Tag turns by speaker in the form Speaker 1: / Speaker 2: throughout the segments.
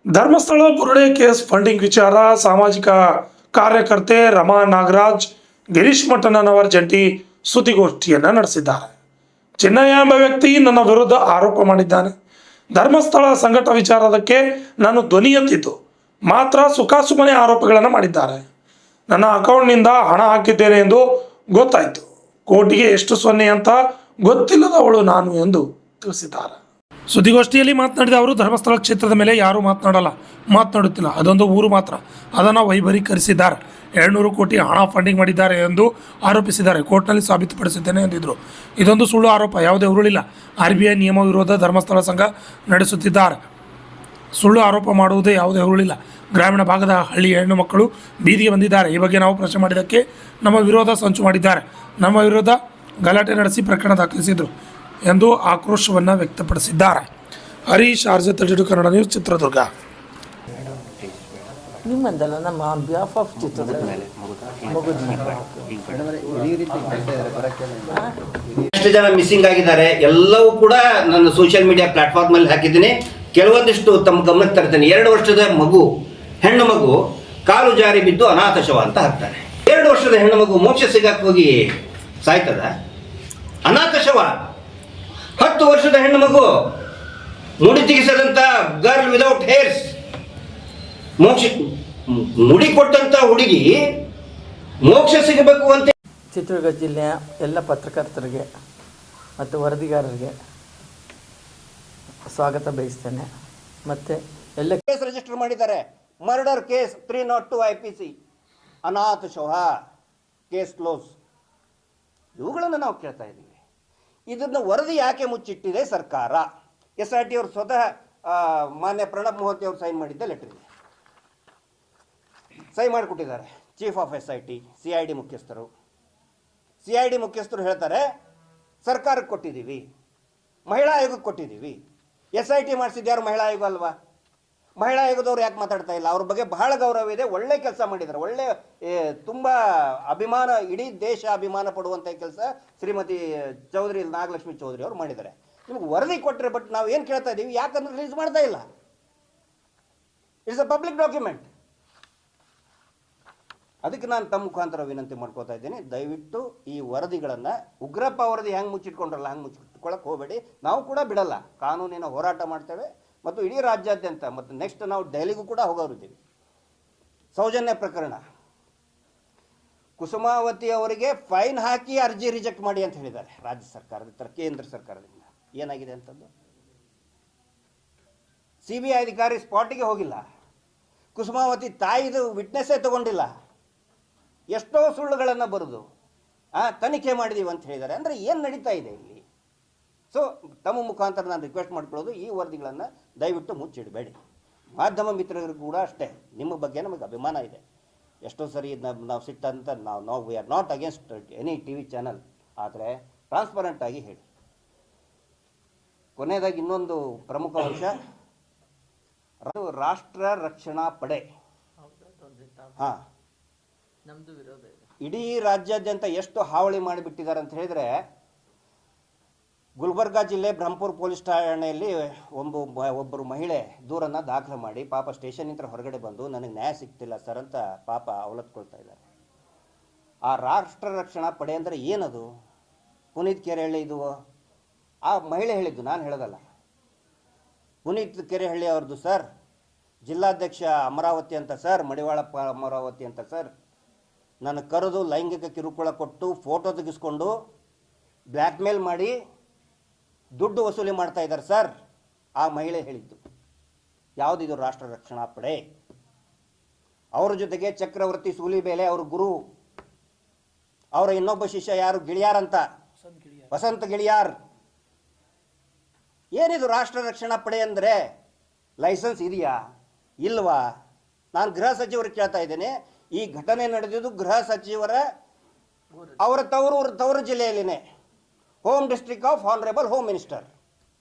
Speaker 1: ಧರ್ಮಸ್ಥಳ ಬುರುಡೆ case funding ವಿಚಾರ ಸಾಮಾಜಿಕ ಕಾರ್ಯಕರ್ತೆ ರಮಾ ನಾಗರಾಜ್ ಗಿರೀಶ್ ಮಠಣ್ಣನವರ್ ಜಂಟಿ ಸುದ್ದಿಗೋಷ್ಠಿಯನ್ನು ನಡೆಸಿದ್ದಾರೆ. ಚಿನ್ನಯ್ಯ ಎಂಬ ವ್ಯಕ್ತಿ ನನ್ನ ವಿರುದ್ಧ ಆರೋಪ ಮಾಡಿದ್ದಾನೆ. ಧರ್ಮಸ್ಥಳ ಸಂಘಟ ವಿಚಾರದಕ್ಕೆ ನಾನು ಧ್ವನಿ ಎತ್ತಿದ್ದು ಮಾತ್ರ ಸುಖಾಸುಮ್ಮನೆ ಆರೋಪಗಳನ್ನು ಮಾಡಿದ್ದಾರೆ. ನನ್ನ ಅಕೌಂಟ್ನಿಂದ ಹಣ ಹಾಕಿದ್ದೇನೆ ಎಂದು ಗೊತ್ತಾಯಿತು. ಕೋಟಿಗೆ ಎಷ್ಟು ಸೊನ್ನೆ ಅಂತ ಗೊತ್ತಿಲ್ಲದವಳು ನಾನು ಎಂದು ತಿಳಿಸಿದ್ದಾರೆ. ಸುದ್ದಿಗೋಷ್ಠಿಯಲ್ಲಿ ಮಾತನಾಡಿದ ಅವರು, ಧರ್ಮಸ್ಥಳ ಕ್ಷೇತ್ರದ ಮೇಲೆ ಯಾರೂ ಮಾತನಾಡುತ್ತಿಲ್ಲ. ಅದೊಂದು ಊರು ಮಾತ್ರ, ಅದನ್ನು ವೈಭವೀಕರಿಸಿದ್ದಾರೆ. 200 ಕೋಟಿ ಹಣ ಫಂಡಿಂಗ್ ಮಾಡಿದ್ದಾರೆ ಎಂದು ಆರೋಪಿಸಿದ್ದಾರೆ. ಕೋರ್ಟ್ನಲ್ಲಿ ಸಾಬೀತುಪಡಿಸಿದ್ದೇನೆ ಎಂದಿದ್ದರು. ಇದೊಂದು ಸುಳ್ಳು ಆರೋಪ, ಯಾವುದೇ ಹುರುಳಿಲ್ಲ. RBI ನಿಯಮ ವಿರೋಧ ಧರ್ಮಸ್ಥಳ ಸಂಘ ನಡೆಸುತ್ತಿದ್ದಾರೆ. ಸುಳ್ಳು ಆರೋಪ ಮಾಡುವುದೇ ಯಾವುದೇ ಹುರುಳಿಲ್ಲ. ಗ್ರಾಮೀಣ ಭಾಗದ ಹಳ್ಳಿ ಹೆಣ್ಣು ಮಕ್ಕಳು ಬೀದಿಗೆ ಬಂದಿದ್ದಾರೆ. ಈ ಬಗ್ಗೆ ನಾವು ಪ್ರಶ್ನೆ ಮಾಡಿದ್ದಕ್ಕೆ ನಮ್ಮ ವಿರೋಧ ಸಂಚು ಮಾಡಿದ್ದಾರೆ. ನಮ್ಮ ವಿರೋಧ ಗಲಾಟೆ ನಡೆಸಿ ಪ್ರಕರಣ ದಾಖಲಿಸಿದರು ಎಂದು ಆಕ್ರೋಶವನ್ನು ವ್ಯಕ್ತಪಡಿಸಿದ್ದಾರೆ. Harish, RJ32 Kannada news, Chitradurga.
Speaker 2: ನಿಮ್ಮಂದಲ್ಲ, ನಮ್ಮ ಬಿಹಾಫ್ ಆಫ್ ಚಿತ್ರದುರ್ಗ.
Speaker 3: ಎಷ್ಟು ಜನ ಮಿಸ್ಸಿಂಗ್ ಆಗಿದ್ದಾರೆ ಎಲ್ಲವೂ ಕೂಡ ನನ್ನ ಸೋಷಿಯಲ್ ಮೀಡಿಯಾ ಪ್ಲಾಟ್ಫಾರ್ಮ್ ಅಲ್ಲಿ ಹಾಕಿದ್ದೀನಿ. ಕೆಲವೊಂದಿಷ್ಟು ತಮ್ಮ ಗಮನಕ್ಕೆ ತರ್ತೇನೆ. 2 ವರ್ಷದ ಮಗು, ಹೆಣ್ಣು ಮಗು ಕಾಲು ಜಾರಿ ಬಿದ್ದು ಅನಾಥ ಶವ ಅಂತ ಹಾಕ್ತಾರೆ. 2 ವರ್ಷದ ಹೆಣ್ಣು ಮಗು ಮೋಕ್ಷ ಸಿಗಕ್ಕೆ ಹೋಗಿ ಸಾಯ್ತದ? ಅನಾಥ ಶವ. 10 ವರ್ಷದ ಹೆಣ್ಣು ಮಗು ಮುಡಿ ತೆಗೆಸದಂತ ಗರ್ಲ್ ವಿದೌಟ್ ಹೇರ್ಸ್, ಮೋಕ್ಷ ಮುಡಿ ಕೊಟ್ಟಂತ ಹುಡುಗಿ ಮೋಕ್ಷ ಸಿಗಬೇಕು ಅಂತ.
Speaker 2: ಚಿತ್ರದುರ್ಗ ಜಿಲ್ಲೆಯ ಎಲ್ಲ ಪತ್ರಕರ್ತರಿಗೆ ಮತ್ತು ವರದಿಗಾರರಿಗೆ ಸ್ವಾಗತ ಬಯಸ್ತೇನೆ. ಮತ್ತು ಎಲ್ಲ
Speaker 3: ಕೇಸ್ ರಿಜಿಸ್ಟರ್ ಮಾಡಿದ್ದಾರೆ. ಮರ್ಡರ್ ಕೇಸ್ 302 IPC, ಅನಾಥ ಶವ, ಕೇಸ್ ಕ್ಲೋಸ್. ಇವುಗಳನ್ನು ನಾವು ಕೇಳ್ತಾ ಇದ್ದೀವಿ. ಇದನ್ನು ವರದಿ ಯಾಕೆ ಮುಚ್ಚಿಟ್ಟಿದೆ ಸರ್ಕಾರ? SIT ಅವರು ಸ್ವತಃ ಮಾನ್ಯ ಪ್ರಣಬ್ ಮೊಹಂತಿ ಅವರು ಸೈನ್ ಮಾಡಿದ್ದ ಲೆಟರ್ ಇದೆ, ಸೈನ್ ಮಾಡಿಕೊಟ್ಟಿದ್ದಾರೆ. ಚೀಫ್ ಆಫ್ SIT, CID ಮುಖ್ಯಸ್ಥರು. CID ಮುಖ್ಯಸ್ಥರು ಹೇಳ್ತಾರೆ ಸರ್ಕಾರಕ್ಕೆ ಕೊಟ್ಟಿದ್ದೀವಿ, ಮಹಿಳಾ ಆಯೋಗಕ್ಕೆ ಕೊಟ್ಟಿದ್ದೀವಿ. SIT ಮಾಡಿಸಿದ್ದು ಯಾರು? ಮಹಿಳಾ ಆಯೋಗ ಅಲ್ವಾ? ಮಹಿಳಾ ಆಯೋಗದವ್ರು ಯಾಕೆ ಮಾತಾಡ್ತಾ ಇಲ್ಲ? ಅವ್ರ ಬಗ್ಗೆ ಬಹಳ ಗೌರವ ಇದೆ, ಒಳ್ಳೆ ಕೆಲಸ ಮಾಡಿದ್ದಾರೆ. ಒಳ್ಳೆ ತುಂಬ ಅಭಿಮಾನ, ಇಡೀ ದೇಶ ಅಭಿಮಾನ ಪಡುವಂಥ ಕೆಲಸ ಶ್ರೀಮತಿ ಚೌಧರಿ ನಾಗಲಕ್ಷ್ಮಿ ಚೌಧರಿ ಅವರು ಮಾಡಿದ್ದಾರೆ. ನಿಮ್ಗೆ ವರದಿ ಕೊಟ್ಟರೆ, ಬಟ್ ನಾವು ಏನು ಕೇಳ್ತಾ ಇದ್ದೀವಿ, ಯಾಕಂದ್ರೆ ರಿಲೀಸ್ ಮಾಡ್ತಾ ಇಲ್ಲ. It's a public document. ಅದಕ್ಕೆ ನಾನು ತಮ್ಮ ಮುಖಾಂತರ ವಿನಂತಿ ಮಾಡ್ಕೋತಾ ಇದ್ದೀನಿ, ದಯವಿಟ್ಟು ಈ ವರದಿಗಳನ್ನು, ಉಗ್ರಪ್ಪ ವರದಿ ಹೆಂಗೆ ಮುಚ್ಚಿಟ್ಕೊಂಡ್ರಲ್ಲ ಹಂಗೆ ಮುಚ್ಚಿಟ್ಕೊಳ್ಳೋಕೆ ಹೋಗಬೇಡಿ. ನಾವು ಕೂಡ ಬಿಡಲ್ಲ, ಕಾನೂನಿನ ಹೋರಾಟ ಮಾಡ್ತೇವೆ ಮತ್ತು ಇಡೀ ರಾಜ್ಯಾದ್ಯಂತ, ಮತ್ತು ನೆಕ್ಸ್ಟ್ ನಾವು ದೆಹಲಿಗೂ ಕೂಡ ಹೋಗೋರಿದ್ದೀವಿ. ಸೌಜನ್ಯ ಪ್ರಕರಣ, ಕುಸುಮಾವತಿ ಅವರಿಗೆ ಫೈನ್ ಹಾಕಿ ಅರ್ಜಿ ರಿಜೆಕ್ಟ್ ಮಾಡಿ ಅಂತ ಹೇಳಿದ್ದಾರೆ ರಾಜ್ಯ ಸರ್ಕಾರದ, ಕೇಂದ್ರ ಸರ್ಕಾರದಿಂದ. ಏನಾಗಿದೆ ಅಂತಂದು CBI ಅಧಿಕಾರಿ ಸ್ಪಾಟಿಗೆ ಹೋಗಿಲ್ಲ, ಕುಸುಮಾವತಿ ತಾಯಿದು ವಿಟ್ನೆಸ್ಸೇ ತಗೊಂಡಿಲ್ಲ, ಎಷ್ಟೋ ಸುಳ್ಳುಗಳನ್ನು ಬರೆದು ತನಿಖೆ ಮಾಡಿದೀವಿ ಅಂತ ಹೇಳಿದ್ದಾರೆ. ಅಂದರೆ ಏನು ನಡೀತಾ ಇದೆ ಇಲ್ಲಿ? ಸೊ ತಮ್ಮ ಮುಖಾಂತರ ನಾನು ರಿಕ್ವೆಸ್ಟ್ ಮಾಡ್ಕೊಳ್ಳೋದು, ಈ ವರದಿಗಳನ್ನು ದಯವಿಟ್ಟು ಮುಚ್ಚಿಡಬೇಡಿ. ಮಾಧ್ಯಮ ಮಿತ್ರರಿಗೂ ಕೂಡ ಅಷ್ಟೇ, ನಿಮ್ಮ ಬಗ್ಗೆ ನಮಗೆ ಅಭಿಮಾನ ಇದೆ. ಎಷ್ಟೋ ಸರಿ ನಾವು ಸಿಟ್ಟಂತ ನಾವು we are not against any TV channel, ಆದರೆ ಟ್ರಾನ್ಸ್ಪರೆಂಟ್ ಆಗಿ ಹೇಳಿ. ಕೊನೆಯದಾಗಿ ಇನ್ನೊಂದು ಪ್ರಮುಖ ಅಂಶ, ರಾಷ್ಟ್ರ ರಕ್ಷಣಾ ಪಡೆ. ಹಾಂ,
Speaker 2: ನಮ್ಮದು ವಿರೋಧ ಇದೆ.
Speaker 3: ಇಡೀ ರಾಜ್ಯಾದ್ಯಂತ ಎಷ್ಟು ಹಾವಳಿ ಮಾಡಿಬಿಟ್ಟಿದ್ದಾರೆ ಅಂತ ಹೇಳಿದರೆ, ಗುಲ್ಬರ್ಗಾ ಜಿಲ್ಲೆ ಬ್ರಹ್ಮಪುರ ಪೊಲೀಸ್ ಠಾಣೆಯಲ್ಲಿ ಒಬ್ಬರು ಮಹಿಳೆ ದೂರನ್ನು ದಾಖಲು ಮಾಡಿ, ಪಾಪ ಸ್ಟೇಷನ್ನಿಂದ ಹೊರಗಡೆ ಬಂದು ನನಗೆ ನ್ಯಾಯ ಸಿಗ್ತಿಲ್ಲ ಸರ್ ಅಂತ ಪಾಪ ಅವಲತ್ಕೊಳ್ತಾ ಇದ್ದಾರೆ. ಆ ರಾಷ್ಟ್ರ ರಕ್ಷಣಾ ಪಡೆ ಅಂದರೆ ಏನದು? ಪುನೀತ್ ಕೆರೆಹಳ್ಳಿ, ಇದು ಆ ಮಹಿಳೆ ಹೇಳಿದ್ದು, ನಾನು ಹೇಳೋದಲ್ಲ. ಪುನೀತ್ ಕೆರೆಹಳ್ಳಿ ಅವ್ರದ್ದು ಸರ್, ಜಿಲ್ಲಾಧ್ಯಕ್ಷ ಅಮರಾವತಿ ಅಂತ ಸರ್, ಮಡಿವಾಳಪ್ಪ ಅಮರಾವತಿ ಅಂತ ಸರ್, ನನ್ನ ಕರೆದು ಲೈಂಗಿಕ ಕಿರುಕುಳ ಕೊಟ್ಟು ಫೋಟೋ ತೆಗೆಸ್ಕೊಂಡು ಬ್ಲ್ಯಾಕ್ ಮೇಲ್ ಮಾಡಿ ದುಡ್ಡು ವಸೂಲಿ ಮಾಡ್ತಾ ಇದ್ದಾರೆ ಸರ್. ಆ ಮಹಿಳೆ ಹೇಳಿದ್ದು. ಯಾವುದಿದು ರಾಷ್ಟ್ರ ರಕ್ಷಣಾ ಪಡೆ? ಅವರ ಜೊತೆಗೆ ಚಕ್ರವರ್ತಿ ಸೂಲಿಬೇಲೆ ಅವ್ರ ಗುರು, ಅವರ ಇನ್ನೊಬ್ಬ ಶಿಷ್ಯ ಯಾರು, ಗಿಳಿಯಾರ್ ಅಂತ, ವಸಂತ ಗಿಳಿಯಾರ್. ಏನಿದು ರಾಷ್ಟ್ರ ರಕ್ಷಣಾ ಪಡೆ ಅಂದರೆ? ಲೈಸೆನ್ಸ್ ಇದೆಯಾ ಇಲ್ವಾ? ನಾನು ಗೃಹ ಸಚಿವರಿಗೆ ಕೇಳ್ತಾ ಇದ್ದೇನೆ. ಈ ಘಟನೆ ನಡೆದಿದ್ದು ಗೃಹ ಸಚಿವರ ಅವರ ತವರು ಜಿಲ್ಲೆಯಲ್ಲಿನೇ, home district of honourable home minister.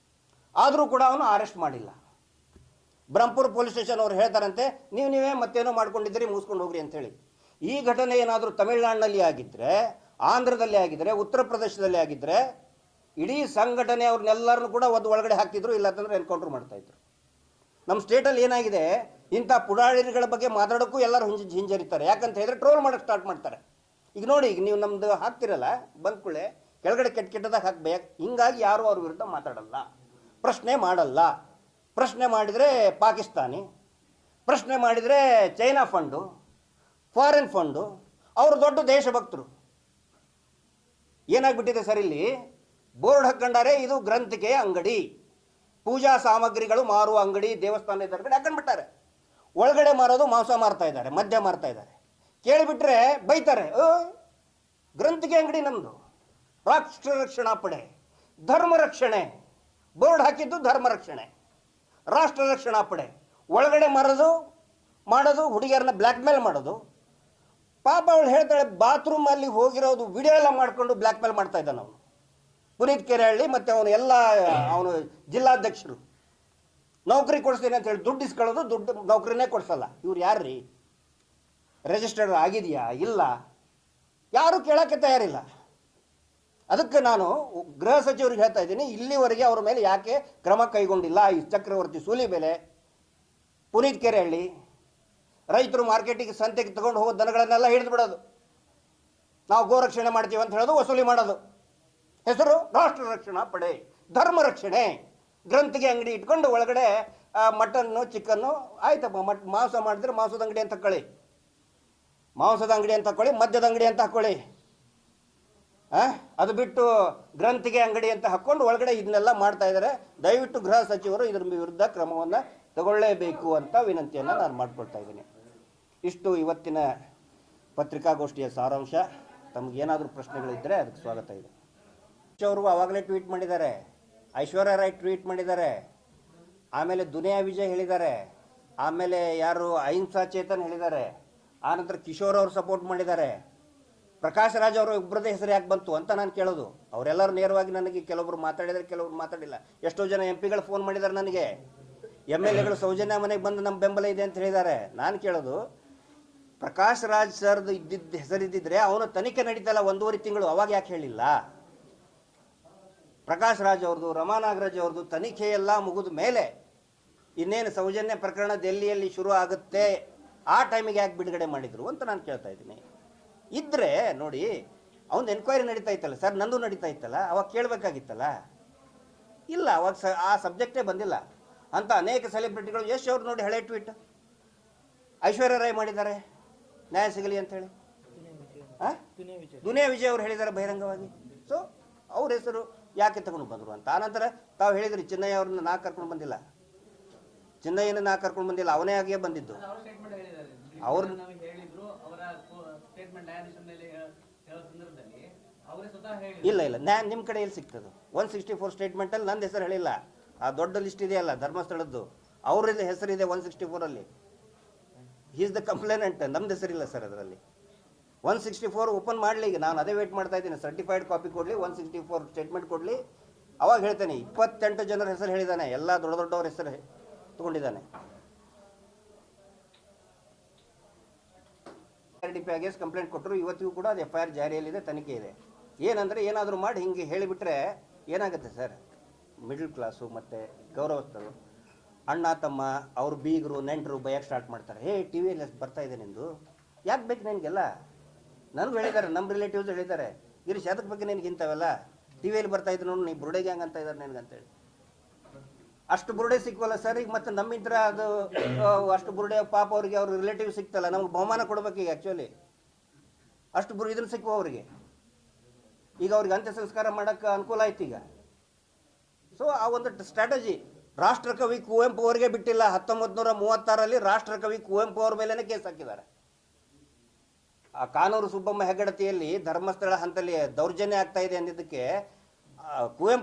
Speaker 3: ಆದರೂ ಕೂಡ ಅವನು ಅರೆಸ್ಟ್ ಮಾಡಿಲ್ಲ. ಬ್ರಹ್ಮಪುರ ಪೊಲೀಸ್ ಸ್ಟೇಷನ್ ಅವರು ಹೇಳ್ತಾರಂತೆ, ನೀವೇ ಮತ್ತೇನೋ ಮಾಡ್ಕೊಂಡಿದ್ದೀರಿ, ಮುಗಿಸ್ಕೊಂಡು ಹೋಗ್ರಿ ಅಂತೇಳಿ. ಈ ಘಟನೆ ಏನಾದರೂ ತಮಿಳುನಾಡಿನಲ್ಲಿ ಆಗಿದ್ದರೆ, ಆಂಧ್ರದಲ್ಲಿ ಆಗಿದ್ದರೆ, ಉತ್ತರ ಪ್ರದೇಶದಲ್ಲಿ ಆಗಿದ್ದರೆ, ಇಡೀ ಸಂಘಟನೆ ಅವ್ರನ್ನೆಲ್ಲರನ್ನು ಕೂಡ ಒಳಗಡೆ ಹಾಕ್ತಿದ್ರು, ಇಲ್ಲಾಂತಂದ್ರೆ ಎನ್ಕೌಂಟರ್ ಮಾಡ್ತಾಯಿದ್ರು. ನಮ್ಮ ಸ್ಟೇಟಲ್ಲಿ ಏನಾಗಿದೆ, ಇಂಥ ಪುಡಾರಿಗಳ ಬಗ್ಗೆ ಮಾತಾಡೋಕ್ಕೂ ಎಲ್ಲರೂ ಹಿಂಜರಿತಾರೆ. ಯಾಕಂತ ಹೇಳಿದ್ರೆ ಟ್ರೋಲ್ ಮಾಡೋಕ್ಕೆ ಸ್ಟಾರ್ಟ್ ಮಾಡ್ತಾರೆ. ಈಗ ನೋಡಿ, ಈಗ ನೀವು ನಮ್ಮದು ಹಾಕ್ತಿರಲ್ಲ, ಬಂದ್ಕೂಳೆ ಕೆಳಗಡೆ ಕೆಟ್ಟದಾಗ ಹಾಕ್ಬೇಕು. ಹಿಂಗಾಗಿ ಯಾರೂ ಅವ್ರ ವಿರುದ್ಧ ಮಾತಾಡಲ್ಲ, ಪ್ರಶ್ನೆ ಮಾಡಲ್ಲ. ಪ್ರಶ್ನೆ ಮಾಡಿದರೆ ಪಾಕಿಸ್ತಾನಿ, ಪ್ರಶ್ನೆ ಮಾಡಿದರೆ ಚೈನಾ ಫಂಡು, ಫಾರಿನ್ ಫಂಡು, ಅವರು ದೊಡ್ಡ ದೇಶಭಕ್ತರು. ಏನಾಗ್ಬಿಟ್ಟಿದೆ ಸರ್, ಇಲ್ಲಿ ಬೋರ್ಡ್ ಹಾಕ್ಕೊಂಡಾರೆ, ಇದು ಗ್ರಂಥಿಕೆಯ ಅಂಗಡಿ, ಪೂಜಾ ಸಾಮಗ್ರಿಗಳು ಮಾರುವ ಅಂಗಡಿ, ದೇವಸ್ಥಾನ ಎದುರುಗಡೆ ಹಾಕೊಂಡ್ಬಿಟ್ಟಾರೆ. ಒಳಗಡೆ ಮಾರೋದು ಮಾಂಸ ಮಾರ್ತಾ ಇದ್ದಾರೆ, ಮದ್ಯ ಮಾರ್ತಾ ಇದ್ದಾರೆ. ಕೇಳಿಬಿಟ್ರೆ ಬೈತಾರೆ, ಗ್ರಂಥಿಕೆ ಅಂಗಡಿ ನಮ್ಮದು, ರಾಷ್ಟ್ರ ರಕ್ಷಣಾ ಪಡೆ, ಧರ್ಮ ರಕ್ಷಣೆ. ಬೋರ್ಡ್ ಹಾಕಿದ್ದು ಧರ್ಮ ರಕ್ಷಣೆ, ರಾಷ್ಟ್ರ ರಕ್ಷಣಾ ಪಡೆ. ಒಳಗಡೆ ಮಾಡೋದು ಹುಡುಗಿಯರನ್ನ ಬ್ಲ್ಯಾಕ್ ಮೇಲ್ ಮಾಡೋದು. ಪಾಪ ಅವಳು ಹೇಳ್ತಾಳೆ, ಬಾತ್ರೂಮಲ್ಲಿ ಹೋಗಿರೋದು ವಿಡಿಯೋ ಎಲ್ಲ ಮಾಡಿಕೊಂಡು ಬ್ಲ್ಯಾಕ್ ಮೇಲ್ ಮಾಡ್ತಾ ಇದ್ದಾನೆ ಅವನು, ಪುನೀತ್ ಕೆರೆಹಳ್ಳಿ. ಮತ್ತು ಅವನು ಜಿಲ್ಲಾಧ್ಯಕ್ಷರು ನೌಕರಿ ಕೊಡಿಸ್ತೀನಿ ಅಂತ ಹೇಳಿ ದುಡ್ಡು ಇಸ್ಕೊಳ್ಳೋದು, ದುಡ್ಡು ನೌಕರಿನೇ ಕೊಡಿಸಲ್ಲ. ಇವ್ರು ಯಾರ್ರೀ? ರಿಜಿಸ್ಟರ್ ಆಗಿದೆಯಾ ಇಲ್ಲ, ಯಾರೂ ಕೇಳೋಕ್ಕೆ ತಯಾರಿಲ್ಲ. ಅದಕ್ಕೆ ನಾನು ಗೃಹ ಸಚಿವರಿಗೆ ಹೇಳ್ತಾ ಇದ್ದೀನಿ, ಇಲ್ಲಿವರೆಗೆ ಅವ್ರ ಮೇಲೆ ಯಾಕೆ ಕ್ರಮ ಕೈಗೊಂಡಿಲ್ಲ? ಈ ಚಕ್ರವರ್ತಿ ಸೂಲಿಬೆಲೆ, ಪುನೀತ್ ಕೆರೆಹಳ್ಳಿ, ರೈತರು ಮಾರ್ಕೆಟಿಗೆ ಸಂತೆಗೆ ತಗೊಂಡು ಹೋಗೋ ದನಗಳನ್ನೆಲ್ಲ ಹಿಡಿದು ಬಿಡೋದು, ನಾವು ಗೋರಕ್ಷಣೆ ಮಾಡ್ತೀವಿ ಅಂತ ಹೇಳೋದು, ವಸೂಲಿ ಮಾಡೋದು. ಹೆಸರು ರಾಷ್ಟ್ರ ರಕ್ಷಣಾ ಪಡೆ, ಧರ್ಮ ರಕ್ಷಣೆ. ಗ್ರಂಥಿಗೆ ಅಂಗಡಿ ಇಟ್ಕೊಂಡು ಒಳಗಡೆ ಮಟನ್ನು ಚಿಕನ್ನು, ಆಯ್ತಪ್ಪ, ಮಾಂಸ ಮಾಡಿದ್ರೆ ಮಾಂಸದ ಅಂಗಡಿ ಅಂತ ಹಾಕೊಳ್ಳಿ, ಮಾಂಸದ ಅಂಗಡಿ ಅಂತ ಹಾಕೊಳ್ಳಿ, ಮದ್ಯದ ಅಂಗಡಿ ಅಂತ ಹಾಕೊಳ್ಳಿ. ಅದು ಬಿಟ್ಟು ಗ್ರಂಥಿಗೆ ಅಂಗಡಿ ಅಂತ ಹಾಕ್ಕೊಂಡು ಒಳಗಡೆ ಇದನ್ನೆಲ್ಲ ಮಾಡ್ತಾ ಇದ್ದಾರೆ. ದಯವಿಟ್ಟು ಗೃಹ ಸಚಿವರು ಇದರ ವಿರುದ್ಧ ಕ್ರಮವನ್ನು ತಗೊಳ್ಳೇಬೇಕು ಅಂತ ವಿನಂತಿಯನ್ನು ನಾನು ಮಾಡ್ಕೊಳ್ತಾ ಇದ್ದೀನಿ. ಇಷ್ಟು ಇವತ್ತಿನ ಪತ್ರಿಕಾಗೋಷ್ಠಿಯ ಸಾರಾಂಶ. ತಮಗೇನಾದರೂ ಪ್ರಶ್ನೆಗಳಿದ್ದರೆ ಅದಕ್ಕೆ ಸ್ವಾಗತ ಇದೆ. ಅವರು ಆವಾಗಲೇ ಟ್ವೀಟ್ ಮಾಡಿದ್ದಾರೆ, ಐಶ್ವರ್ಯ ರೈ ಟ್ವೀಟ್ ಮಾಡಿದ್ದಾರೆ, ಆಮೇಲೆ ದುನಿಯಾ ವಿಜಯ್ ಹೇಳಿದ್ದಾರೆ, ಆಮೇಲೆ ಯಾರು ಅಹಿಂಸಾ ಚೇತನ್ ಹೇಳಿದ್ದಾರೆ, ಆನಂತರ ಕಿಶೋರ್ ಅವರು ಸಪೋರ್ಟ್ ಮಾಡಿದ್ದಾರೆ. ಪ್ರಕಾಶ್ ರಾಜ್ ಅವರು ಇಬ್ಬರದೇ ಹೆಸರು ಯಾಕೆ ಬಂತು ಅಂತ ನಾನು ಕೇಳೋದು. ಅವರೆಲ್ಲರೂ ನೇರವಾಗಿ ನನಗೆ ಕೆಲವೊಬ್ರು ಮಾತಾಡಿದರೆ, ಕೆಲವರು ಮಾತಾಡಿಲ್ಲ. ಎಷ್ಟೋ ಜನ MP ಗಳು ಫೋನ್ ಮಾಡಿದ್ದಾರೆ ನನಗೆ, MLAಗಳು ಸೌಜನ್ಯ ಮನೆಗೆ ಬಂದು ನಮ್ಮ ಬೆಂಬಲ ಇದೆ ಅಂತ ಹೇಳಿದ್ದಾರೆ. ನಾನು ಕೇಳೋದು, ಪ್ರಕಾಶ್ ರಾಜ್ ಸರ್ದು ಇದ್ದಿದ್ದ ಹೆಸರಿದ್ದಿದ್ರೆ ಅವನು ತನಿಖೆ ನಡೀತಲ್ಲ 1.5 ತಿಂಗಳು, ಅವಾಗ ಯಾಕೆ ಹೇಳಿಲ್ಲ? ಪ್ರಕಾಶ್ ರಾಜ್ ಅವ್ರದ್ದು, ರಮಾ ನಾಗರಾಜ್ ಅವ್ರದ್ದು ತನಿಖೆ ಎಲ್ಲ ಮುಗಿದ ಮೇಲೆ ಇನ್ನೇನು ಸೌಜನ್ಯ ಪ್ರಕರಣ ದೆಹಲಿಯಲ್ಲಿ ಶುರು ಆಗುತ್ತೆ, ಆ ಟೈಮಿಗೆ ಯಾಕೆ ಬಿಡುಗಡೆ ಮಾಡಿದರು ಅಂತ ನಾನು ಕೇಳ್ತಾ ಇದ್ದೀನಿ. ಇದ್ದರೆ ನೋಡಿ, ಅವನು ಎನ್ಕ್ವೈರಿ ನಡೀತಾ ಇತ್ತಲ್ಲ ಸರ್, ನಂದು ನಡೀತಾ ಇತ್ತಲ್ಲ, ಅವಾಗ ಕೇಳಬೇಕಾಗಿತ್ತಲ್ಲ. ಇಲ್ಲ, ಅವಾಗ ಆ ಸಬ್ಜೆಕ್ಟೇ ಬಂದಿಲ್ಲ ಅಂತ ಅನೇಕ ಸೆಲೆಬ್ರಿಟಿಗಳು. ಯಶ್ ಅವ್ರು ನೋಡಿ ಹಳೆ ಟ್ವೀಟ್, ಐಶ್ವರ್ಯ ರೈ ಮಾಡಿದ್ದಾರೆ ನ್ಯಾಯ ಸಿಗಲಿ ಅಂತೇಳಿ. ದುನಿಯಾ ವಿಜಯ್ ಅವರು ಹೇಳಿದ್ದಾರೆ ಬಹಿರಂಗವಾಗಿ. ಸೊ ಅವ್ರ ಹೆಸರು ಯಾಕೆ ತಗೊಂಡು ಬಂದರು ಅಂತ. ಆನಂತರ ತಾವು ಹೇಳಿದ್ರಿ, ಚಿನ್ನಯ್ಯ ಅವ್ರನ್ನ ನಾ ಕರ್ಕೊಂಡು ಬಂದಿಲ್ಲ, ಚಿನ್ನಯ್ಯನ ನಾ ಕರ್ಕೊಂಡು ಬಂದಿಲ್ಲ, ಅವನೇ ಆಗಿಯೇ ಬಂದಿದ್ದು. ಅವ್ರು ಇಲ್ಲ ಇಲ್ಲ, ನಿಮ್ಮ ಕಡೆ ಎಲ್ಲಿ ಸಿಗ್ತದೆ? 164 ಸ್ಟೇಟ್ಮೆಂಟಲ್ಲಿ ನಂದು ಹೆಸರು ಹೇಳಿಲ್ಲ. ಆ ದೊಡ್ಡ ಲಿಸ್ಟ್ ಇದೆಯಲ್ಲ ಧರ್ಮಸ್ಥಳದ್ದು, ಅವ್ರದ್ದು ಹೆಸರಿದೆ 164ಅಲ್ಲಿ. ಈಸ್ ದ ಕಂಪ್ಲೇನೆಂಟ್, ನಮ್ದು ಹೆಸರಿಲ್ಲ ಸರ್ ಅದರಲ್ಲಿ. 164 ಓಪನ್ ಮಾಡಲಿ. ಈಗ ನಾನು ಅದೇ ವೇಟ್ ಮಾಡ್ತಾ ಇದ್ದೀನಿ, ಸರ್ಟಿಫೈಡ್ ಕಾಪಿ ಕೊಡಲಿ, 164 ಸ್ಟೇಟ್ಮೆಂಟ್ ಕೊಡಲಿ, ಅವಾಗ ಹೇಳ್ತೇನೆ. 28 ಜನರ ಹೆಸರು ಹೇಳಿದ್ದಾನೆ, ಎಲ್ಲ ದೊಡ್ಡ ದೊಡ್ಡವ್ರ ಹೆಸರು ತಗೊಂಡಿದ್ದಾನೆ. RDP ಅಗೇನ್ಸ್ಟ್ ಕಂಪ್ಲೇಂಟ್ ಕೊಟ್ಟರು, ಇವತ್ತಿಗೂ ಕೂಡ ಅದು FIR ಜಾರಿಯಲ್ಲಿದೆ, ತನಿಖೆ ಇದೆ. ಏನಂದರೆ ಏನಾದರೂ ಮಾಡಿ ಹಿಂಗೆ ಹೇಳಿಬಿಟ್ರೆ ಏನಾಗುತ್ತೆ ಸರ್, ಮಿಡ್ಲ್ ಕ್ಲಾಸು ಮತ್ತು ಗೌರವಸ್ಥರು, ಅಣ್ಣ ತಮ್ಮ, ಅವ್ರ ಬೀಗರು ನೆಂಟರು ಬಯಕ್ಕೆ ಸ್ಟಾರ್ಟ್ ಮಾಡ್ತಾರೆ. TV ಬರ್ತಾ ಇದೆ ನಿಂದು, ಯಾಕೆ ಬೇಕು ನಿನಗೆಲ್ಲ? ನನಗೂ ಹೇಳಿದ್ದಾರೆ, ನಮ್ಮ ರಿಲೇಟಿವ್ಸ್ ಹೇಳಿದ್ದಾರೆ, ಗಿರೀಶ್ ಅದಕ್ಕೆ ಬಗ್ಗೆ ನಿನಗೆ ಇಂಥವೆಲ್ಲ TV ಬರ್ತಾ ಇದ್ದು ನೋಡಿ, ನೀ ಬುರುಡೆ ಗ್ಯಾಂಗ್ ಅಂತ ಇದ್ದಾರೆ ನಿನಗಂತೇಳಿ. ಅಷ್ಟು ಬುರುಡೆ ಸಿಕ್ವಲ್ಲ ಸರ್ ಈಗ. ಮತ್ತು ನಮ್ಮಿಂತ್ರ ಅದು ಅಷ್ಟು ಬುರುಡೆ ಪಾಪ ಅವ್ರಿಗೆ ಅವ್ರ ರಿಲೇಟಿವ್ ಸಿಕ್ತಲ್ಲ, ನಮ್ಗೆ ಬಹುಮಾನ ಕೊಡ್ಬೇಕು ಈಗ. ಆ್ಯಕ್ಚುಲಿ ಅಷ್ಟು ಇದನ್ನು ಸಿಕ್ಕುವ ಅವರಿಗೆ, ಈಗ ಅವ್ರಿಗೆ ಅಂತ್ಯ ಸಂಸ್ಕಾರ ಮಾಡೋಕ್ಕೆ ಅನುಕೂಲ ಆಯ್ತು ಈಗ. ಸೊ ಆ ಒಂದು ಸ್ಟ್ರಾಟಜಿ ರಾಷ್ಟ್ರಕವಿ ಕುವೆಂಪು ಅವರಿಗೆ ಬಿಟ್ಟಿಲ್ಲ. 1936ರಲ್ಲಿ ರಾಷ್ಟ್ರಕವಿ ಕುವೆಂಪು ಅವ್ರ ಮೇಲೇ ಕೇಸ್ ಹಾಕಿದ್ದಾರೆ. ಆ ಕಾನೂರು ಸುಬ್ಬಮ್ಮ ಹೆಗ್ಗಡತಿಯಲ್ಲಿ ಧರ್ಮಸ್ಥಳ ಹಂತಲ್ಲಿ ದೌರ್ಜನ್ಯ ಆಗ್ತಾ ಇದೆ ಅಂದಿದ್ದಕ್ಕೆ ಕುವೆಂಪು